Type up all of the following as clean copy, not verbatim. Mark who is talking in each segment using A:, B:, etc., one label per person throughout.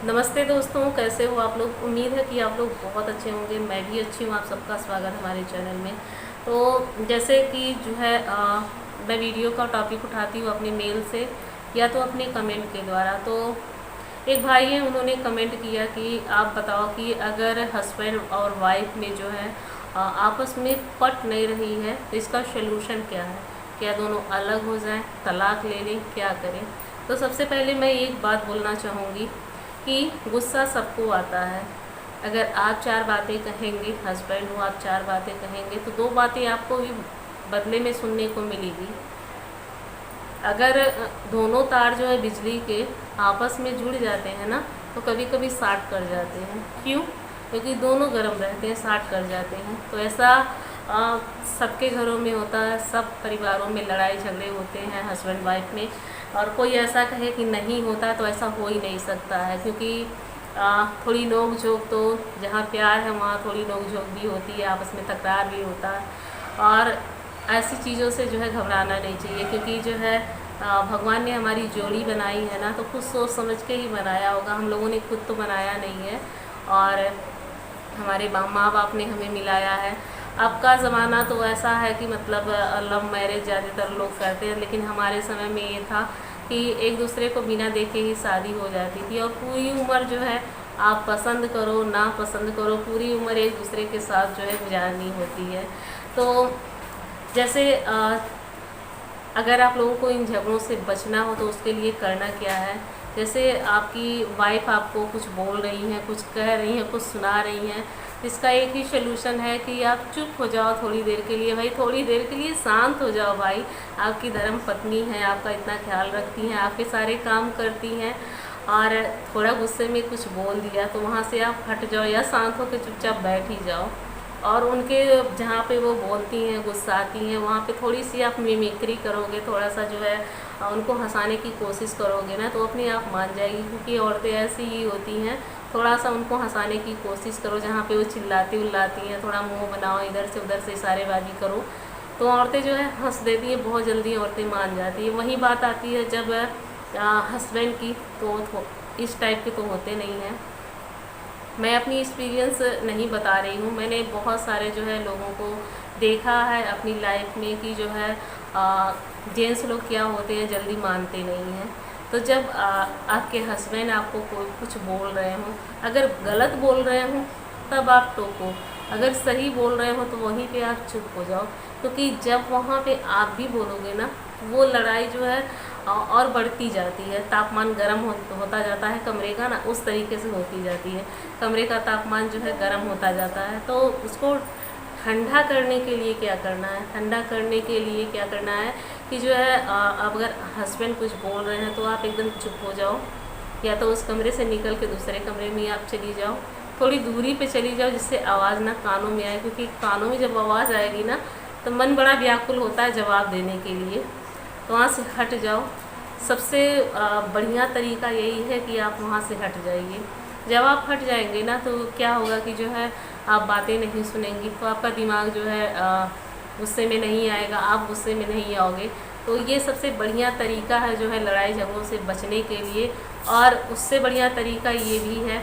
A: नमस्ते दोस्तों, कैसे हो आप लोग। उम्मीद है कि आप लोग बहुत अच्छे होंगे। मैं भी अच्छी हूँ। आप सबका स्वागत है हमारे चैनल में। तो जैसे कि जो है मैं वीडियो का टॉपिक उठाती हूँ अपने मेल से या तो अपने कमेंट के द्वारा। तो एक भाई हैं, उन्होंने कमेंट किया कि आप बताओ कि अगर हस्बैंड और वाइफ में जो है आपस में पट नहीं रही है तो इसका सलूशन क्या है। क्या दोनों अलग हो जाएं, तलाक ले लें, क्या करें। तो सबसे पहले मैं एक बात बोलना चाहूँगी कि गुस्सा सबको आता है। अगर आप चार बातें कहेंगे, हस्बैंड हो, आप चार बातें कहेंगे तो दो बातें आपको भी बदले में सुनने को मिलेगी। अगर दोनों तार जो है बिजली के आपस में जुड़ जाते हैं ना, तो कभी कभी शार्ट कर जाते हैं। क्यों? क्योंकि दोनों गर्म रहते हैं, शार्ट कर जाते हैं। तो ऐसा सबके घरों में होता है, सब परिवारों में लड़ाई झगड़े होते हैं हस्बैंड वाइफ में। और कोई ऐसा कहे कि नहीं होता तो ऐसा हो ही नहीं सकता है, क्योंकि थोड़ी नोक झोंक तो जहाँ प्यार है वहाँ थोड़ी नोक झोंक भी होती है, आपस में तकरार भी होता है। और ऐसी चीज़ों से जो है घबराना नहीं चाहिए, क्योंकि जो है भगवान ने हमारी जोड़ी बनाई है ना, तो कुछ सोच समझ के ही बनाया होगा। हम लोगों ने खुद तो बनाया नहीं है, और हमारे माँ बाप ने हमें मिलाया है। अब का ज़माना तो ऐसा है कि मतलब लव मैरिज ज़्यादातर लोग करते हैं, लेकिन हमारे समय में ये था कि एक दूसरे को बिना देखे ही शादी हो जाती थी। और पूरी उम्र जो है आप पसंद करो ना पसंद करो, पूरी उम्र एक दूसरे के साथ जो है गुजारनी होती है। तो जैसे अगर आप लोगों को इन झगड़ों से बचना हो तो उसके लिए करना क्या है। जैसे आपकी वाइफ आपको कुछ बोल रही हैं, कुछ कह रही हैं, कुछ सुना रही हैं, इसका एक ही सलूशन है कि आप चुप हो जाओ थोड़ी देर के लिए। भाई थोड़ी देर के लिए शांत हो जाओ। भाई आपकी धर्म पत्नी है, आपका इतना ख्याल रखती हैं, आपके सारे काम करती हैं, और थोड़ा गुस्से में कुछ बोल दिया तो वहाँ से आप हट जाओ या शांत होकर चुपचाप बैठ ही जाओ। और उनके जहाँ पे वो बोलती हैं, गुस्साती हैं, वहाँ पे थोड़ी सी आप मिमिक्री करोगे, थोड़ा सा जो है उनको हंसाने की कोशिश करोगे ना, तो अपने आप मान जाएगी। क्योंकि औरतें ऐसी ही होती हैं, थोड़ा सा उनको हंसाने की कोशिश करो। जहाँ पे वो चिल्लाती उल्लाती हैं, थोड़ा मुंह बनाओ, इधर से उधर से इशारेबाजी करो, तो औरतें जो है हंस देती हैं। बहुत जल्दी औरतें मान जाती हैं। वही बात आती है जब हस्बैंड की, तो इस टाइप के तो होते नहीं हैं। मैं अपनी एक्सपीरियंस नहीं बता रही हूँ, मैंने बहुत सारे जो है लोगों को देखा है अपनी लाइफ में कि जो है जेंट्स लोग क्या होते हैं, जल्दी मानते नहीं हैं। तो जब आपके हस्बैंड आपको कोई कुछ बोल रहे हों, अगर गलत बोल रहे हों तब आप टोको, अगर सही बोल रहे हो तो वहीं पे आप चुप हो जाओ। क्योंकि जब वहाँ पे आप भी बोलोगे ना, वो लड़ाई जो है और बढ़ती जाती है। तापमान गर्म होता जाता है कमरे का ना, उस तरीके से होती जाती है। कमरे का तापमान जो है गर्म होता जाता है। तो उसको ठंडा करने के लिए क्या करना है, ठंडा करने के लिए क्या करना है कि जो है अब अगर हस्बैंड कुछ बोल रहे हैं तो आप एकदम चुप हो जाओ, या तो उस कमरे से निकल के दूसरे कमरे में आप चली जाओ, थोड़ी दूरी पे चली जाओ, जिससे आवाज़ ना कानों में आए। क्योंकि कानों में जब आवाज़ आएगी ना, तो मन बड़ा व्याकुल होता है जवाब देने के लिए। तो वहाँ से हट जाओ। सबसे बढ़िया तरीका यही है कि आप वहाँ से हट जाइए। जब आप हट जाएंगे ना, तो क्या होगा कि जो है आप बातें नहीं सुनेंगी, तो आपका दिमाग जो है गुस्से में नहीं आएगा, आप गुस्से में नहीं आओगे। तो ये सबसे बढ़िया तरीका है जो है लड़ाई झगड़ों से बचने के लिए। और उससे बढ़िया तरीका ये भी है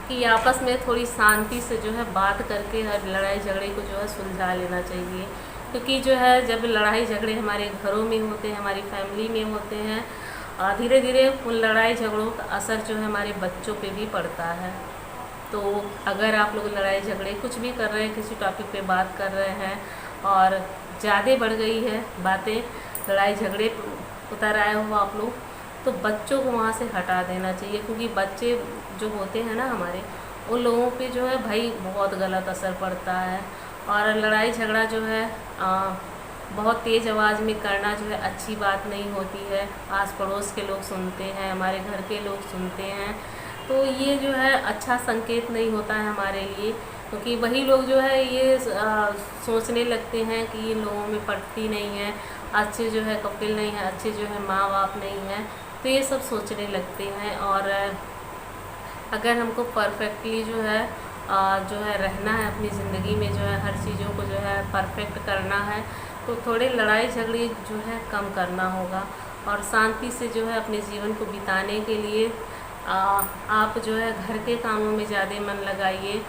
A: कि आपस में थोड़ी शांति से जो है बात करके हर लड़ाई झगड़े को जो है सुलझा लेना चाहिए। क्योंकि जो है जब लड़ाई झगड़े हमारे घरों में होते हैं, हमारी फैमिली में होते हैं, धीरे धीरे उन लड़ाई झगड़ों का असर जो है हमारे बच्चों पे भी पड़ता है। तो अगर आप लोग लड़ाई झगड़े कुछ भी कर रहे हैं, किसी टॉपिक पे बात कर रहे हैं और ज़्यादा बढ़ गई है बातें, लड़ाई झगड़े उतर आए हो आप लोग, तो बच्चों को वहाँ से हटा देना चाहिए। क्योंकि बच्चे जो होते हैं ना हमारे, उन लोगों पे जो है भाई बहुत गलत असर पड़ता है। और लड़ाई झगड़ा जो है बहुत तेज़ आवाज़ में करना जो है अच्छी बात नहीं होती है। आस पड़ोस के लोग सुनते हैं, हमारे घर के लोग सुनते हैं, तो ये जो है अच्छा संकेत नहीं होता है हमारे लिए। क्योंकि वही लोग जो है ये सोचने लगते हैं कि इन लोगों में पटती नहीं है, अच्छे जो है कपिल नहीं है, अच्छे जो है माँ बाप नहीं है, तो ये सब सोचने लगते हैं। और अगर हमको परफेक्टली जो है रहना है अपनी ज़िंदगी में, जो है हर चीज़ों को जो है परफेक्ट करना है, तो थोड़े लड़ाई झगड़े जो है कम करना होगा। और शांति से जो है अपने जीवन को बिताने के लिए आप जो है घर के कामों में ज़्यादा मन लगाइए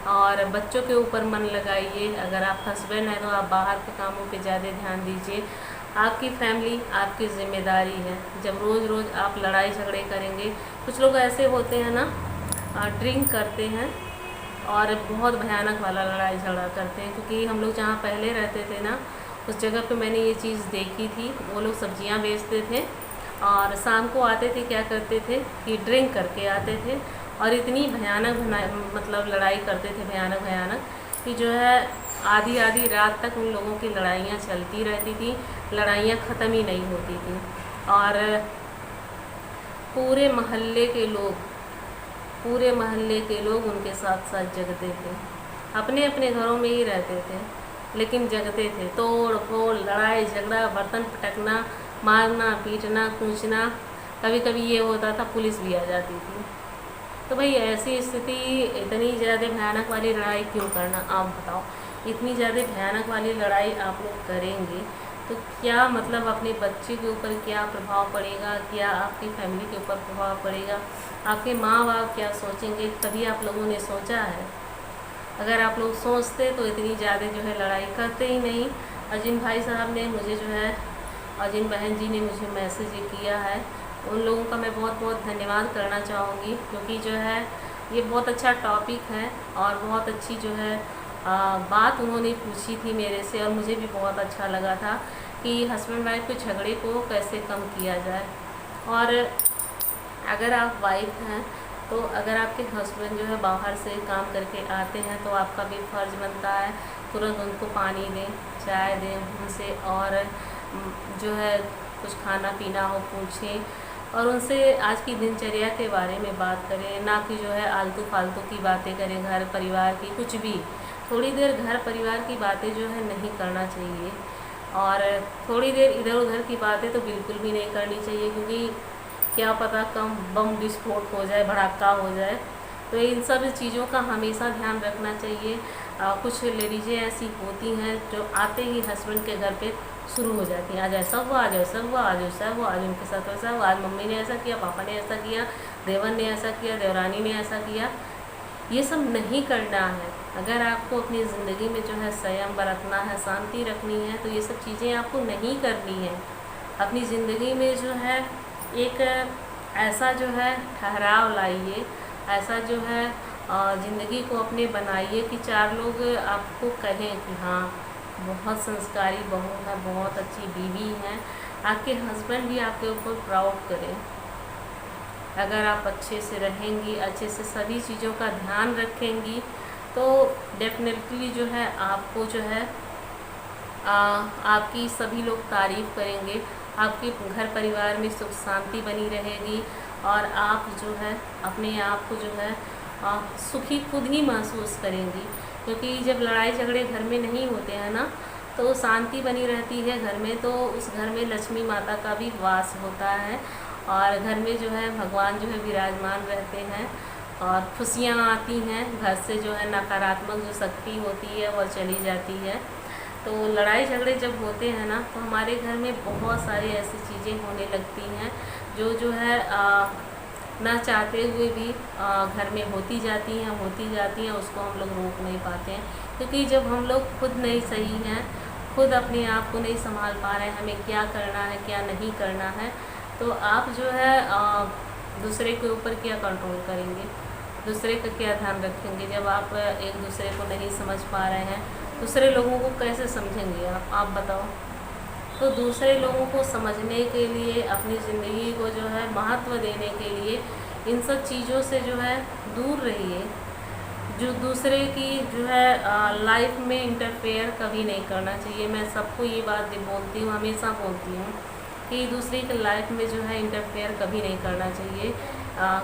A: और बच्चों के ऊपर मन लगाइए। अगर आप हस्बैंड हैं तो आप बाहर के कामों पे ज़्यादा ध्यान दीजिए। आपकी फैमिली आपकी ज़िम्मेदारी है। जब रोज़ रोज़ आप लड़ाई झगड़े करेंगे, कुछ लोग ऐसे होते हैं ना, ड्रिंक करते हैं और बहुत भयानक वाला लड़ाई झगड़ा करते हैं। क्योंकि हम लोग जहाँ पहले रहते थे ना, उस जगह पे मैंने ये चीज़ देखी थी। वो लोग सब्जियाँ बेचते थे और शाम को आते थे, क्या करते थे कि ड्रिंक करके आते थे और इतनी भयानक मतलब लड़ाई करते थे, भयानक भयानक, कि जो है आधी आधी रात तक उन लोगों की लड़ाइयाँ चलती रहती थी, लड़ाइयाँ ख़त्म ही नहीं होती थी। और पूरे मोहल्ले के लोग उनके साथ साथ जगते थे। अपने अपने घरों में ही रहते थे लेकिन जगते थे। तोड़ फोड़, लड़ाई झगड़ा, बर्तन पटकना, मारना पीटना, कूचना, कभी कभी ये होता था पुलिस भी आ जाती थी। तो भाई ऐसी स्थिति, इतनी ज़्यादा भयानक वाली लड़ाई क्यों करना, आप बताओ। इतनी ज़्यादा भयानक वाली लड़ाई आप लोग करेंगे तो क्या मतलब अपने बच्चे के ऊपर क्या प्रभाव पड़ेगा, क्या आपकी फैमिली के ऊपर प्रभाव पड़ेगा, आपके माँ बाप क्या सोचेंगे, कभी आप लोगों ने सोचा है? अगर आप लोग सोचते तो इतनी ज़्यादा जो है लड़ाई करते ही नहीं। और जिन भाई साहब ने मुझे जो है और जिन बहन जी ने मुझे मैसेज किया है, उन लोगों का मैं बहुत बहुत धन्यवाद करना चाहूँगी। क्योंकि जो है ये बहुत अच्छा टॉपिक है और बहुत अच्छी जो है बात उन्होंने पूछी थी मेरे से, और मुझे भी बहुत अच्छा लगा था कि हस्बैंड वाइफ के झगड़े को कैसे कम किया जाए। और अगर आप वाइफ हैं तो अगर आपके हस्बैंड जो है बाहर से काम करके आते हैं तो आपका भी फ़र्ज़ बनता है तुरंत उनको पानी दें, चाय दें उनसे, और जो है कुछ खाना पीना हो पूछें और उनसे आज की दिनचर्या के बारे में बात करें, ना कि जो है आलतू फालतू की बातें करें, घर परिवार की कुछ भी। थोड़ी देर घर परिवार की बातें जो है नहीं करना चाहिए और थोड़ी देर इधर उधर की बातें तो बिल्कुल भी नहीं करनी चाहिए, क्योंकि क्या पता कम बम विस्फोट हो जाए, भड़ाका हो जाए। तो इन सब चीज़ों का हमेशा ध्यान रखना चाहिए। कुछ लेडीज़ें ऐसी होती हैं जो आते ही हस्बैंड के घर पे शुरू हो जाती हैं, आज ऐसा हुआ, आज ऐसा हुआ, आज ऐसा हुआ, आज उनके साथ वैसा हुआ, आज मम्मी ने ऐसा किया, पापा ने ऐसा किया, देवर ने ऐसा किया, देवरानी ने ऐसा किया। ये सब नहीं करना है। अगर आपको अपनी ज़िंदगी में जो है संयम बरतना है, शांति रखनी है, तो ये सब चीज़ें आपको नहीं करनी है। अपनी ज़िंदगी में जो है एक ऐसा जो है ठहराव लाइए, ऐसा जो है ज़िंदगी को अपने बनाइए कि चार लोग आपको कहें कि हाँ बहुत संस्कारी बहू है, बहुत अच्छी बीवी हैं। आपके हस्बैंड भी आपके ऊपर प्राउड करें। अगर आप अच्छे से रहेंगी, अच्छे से सभी चीज़ों का ध्यान रखेंगी, तो डेफिनेटली जो है आपको जो है आपकी सभी लोग तारीफ़ करेंगे, आपके घर परिवार में सुख शांति बनी रहेगी और आप जो है अपने आप को जो है सुखी खुद ही महसूस करेंगी। क्योंकि जब लड़ाई झगड़े घर में नहीं होते हैं ना, तो शांति बनी रहती है घर में, तो उस घर में लक्ष्मी माता का भी वास होता है और घर में जो है भगवान जो है विराजमान रहते हैं और खुशियाँ आती हैं। घर से जो है नकारात्मक जो शक्ति होती है वह चली जाती है। तो लड़ाई झगड़े जब होते हैं ना, तो हमारे घर में बहुत सारी ऐसी चीज़ें होने लगती हैं जो है ना चाहते हुए भी घर में होती जाती हैं। उसको हम लोग रोक नहीं पाते हैं, क्योंकि जब हम लोग खुद नहीं सही हैं, खुद अपने आप को नहीं संभाल पा रहे हैं, हमें क्या करना है क्या नहीं करना है, तो आप जो है दूसरे के ऊपर क्या कंट्रोल करेंगे, दूसरे का क्या ध्यान रखेंगे। जब आप एक दूसरे को नहीं समझ पा रहे हैं, दूसरे लोगों को कैसे समझेंगे आप बताओ। तो दूसरे लोगों को समझने के लिए, अपनी ज़िंदगी को जो है महत्व देने के लिए इन सब चीज़ों से जो है दूर रहिए। जो दूसरे की जो है लाइफ में इंटरफेयर कभी नहीं करना चाहिए। मैं सबको ये बात बोलती हूँ, हमेशा बोलती हूँ कि दूसरे की लाइफ में जो है इंटरफेयर कभी नहीं करना चाहिए,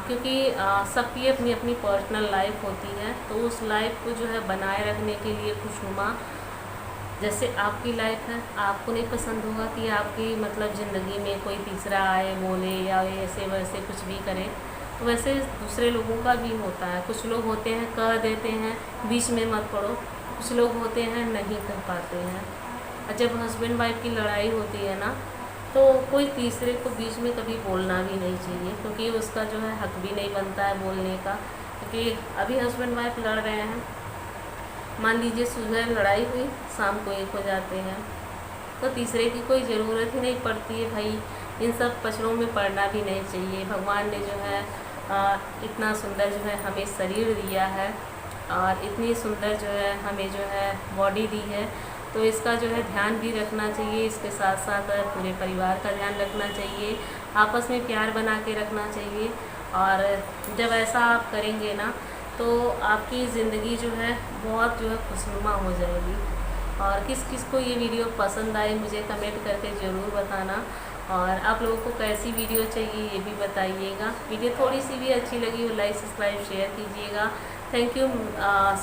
A: क्योंकि सबकी अपनी अपनी पर्सनल लाइफ होती है। तो उस लाइफ को जो है बनाए रखने के लिए खुशनुमा, जैसे आपकी लाइफ है, आपको नहीं पसंद होगा कि आपकी मतलब ज़िंदगी में कोई तीसरा आए, बोले या ऐसे वैसे कुछ भी करे, तो वैसे दूसरे लोगों का भी होता है। कुछ लोग होते हैं कह देते हैं बीच में मत पड़ो, कुछ लोग होते हैं नहीं कह पाते हैं। और जब हस्बैंड वाइफ की लड़ाई होती है ना, तो कोई तीसरे को बीच में कभी बोलना भी नहीं चाहिए, क्योंकि उसका जो है हक भी नहीं बनता है बोलने का। क्योंकि अभी हस्बैंड वाइफ लड़ रहे हैं, मान लीजिए सुबह लड़ाई हुई, शाम को एक हो जाते हैं, तो तीसरे की कोई ज़रूरत ही नहीं पड़ती है भाई। इन सब पचड़ों में पड़ना भी नहीं चाहिए। भगवान ने जो है इतना सुंदर जो है हमें शरीर दिया है, और इतनी सुंदर जो है हमें जो है बॉडी दी है, तो इसका जो है ध्यान भी रखना चाहिए। इसके साथ साथ पूरे परिवार का ध्यान रखना चाहिए, आपस में प्यार बना के रखना चाहिए। और जब ऐसा आप करेंगे ना, तो आपकी ज़िंदगी जो है बहुत जो है खुशनुमा हो जाएगी। और किस किस को ये वीडियो पसंद आई मुझे कमेंट करके ज़रूर बताना। और आप लोगों को कैसी वीडियो चाहिए ये भी बताइएगा। वीडियो थोड़ी सी भी अच्छी लगी तो लाइक सब्सक्राइब शेयर कीजिएगा। थैंक यू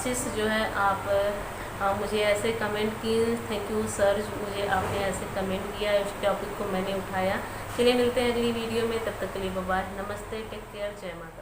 A: सिस, जो है आप मुझे ऐसे कमेंट किए। थैंक यू सर, मुझे आपने ऐसे कमेंट किया, इस टॉपिक को मैंने उठाया। चलिए मिलते हैं अगली वीडियो में, तब तक के लिए बाय बाय, नमस्ते, टेक केयर, जय माता।